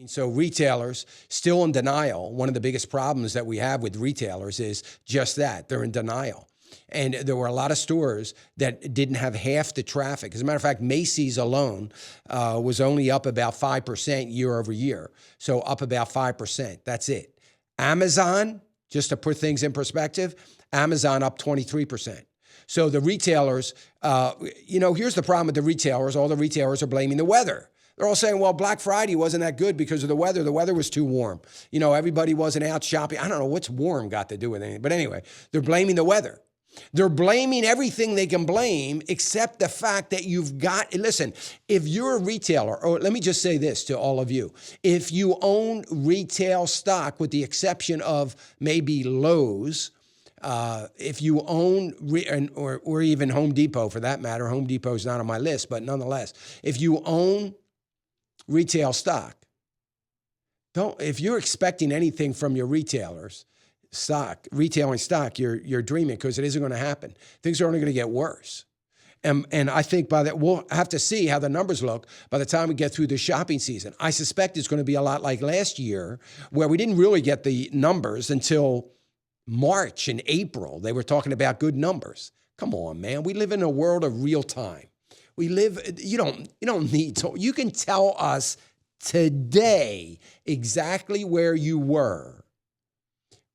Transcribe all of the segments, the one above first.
So retailers still in denial. One of the biggest problems that we have with retailers is just that. They're in denial. And there were a lot of stores that didn't have half the traffic. As a matter of fact, Macy's alone was only up about 5% year over year. So up about 5%. That's it. Amazon, just to put things in perspective, Amazon up 23%. So the retailers, here's the problem with the retailers. All the retailers are blaming the weather. They're all saying, well, Black Friday wasn't that good because of the weather. The weather was too warm. Everybody wasn't out shopping. I don't know what's warm got to do with anything. But anyway, they're blaming the weather. They're blaming everything they can blame except the fact that listen, if you're a retailer, or let me just say this to all of you. If you own retail stock, with the exception of maybe Lowe's, if you own, or even Home Depot for that matter, Home Depot is not on my list, but nonetheless, if you own retail stock, if you're expecting anything from your retailing stock, you're dreaming, because it isn't going to happen. Things are only going to get worse. And I think by that, we'll have to see how the numbers look by the time we get through the shopping season. I suspect it's going to be a lot like last year, where we didn't really get the numbers until March and April. They were talking about good numbers. Come on, man. We live in a world of real time. You don't need to, you can tell us today exactly where you were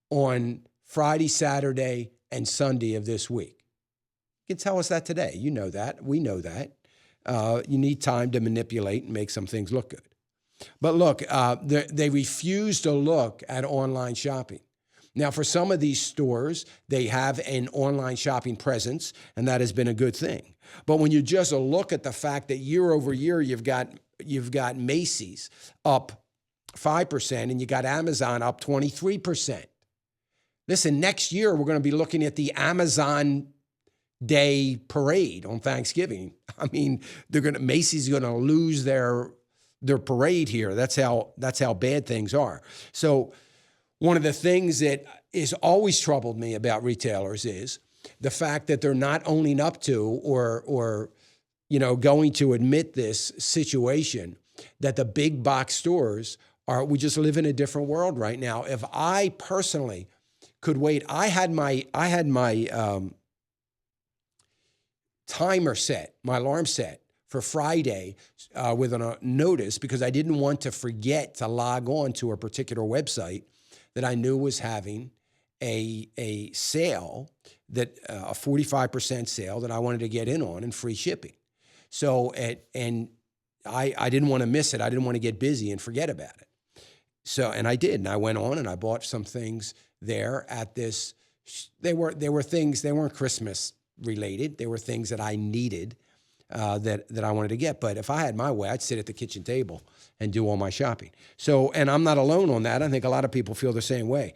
on Friday, Saturday, and Sunday of this week. You can tell us that today. You know that. We know that. You need time to manipulate and make some things look good. But look, they refuse to look at online shopping. Now, for some of these stores, they have an online shopping presence, and that has been a good thing. But when you just look at the fact that year over year, you've got Macy's up 5%, and you got Amazon up 23%. Listen, next year, we're going to be looking at the Amazon Day parade on Thanksgiving. I mean, Macy's going to lose their parade here. That's how bad things are. So one of the things that has always troubled me about retailers is the fact that they're not owning up to or going to admit this situation, that the big box stores we just live in a different world right now. If I personally could wait, I had my timer set, my alarm set for Friday with a notice, because I didn't want to forget to log on to a particular website that I knew was having a sale, that a 45% sale that I wanted to get in on, and free shipping. So, and I didn't want to miss it. I didn't want to get busy and forget about it. So, and I did, and I went on and I bought some things there at this. They were things, they weren't Christmas related. They were things that I needed, that I wanted to get. But if I had my way, I'd sit at the kitchen table and do all my shopping. So, and I'm not alone on that. I think a lot of people feel the same way.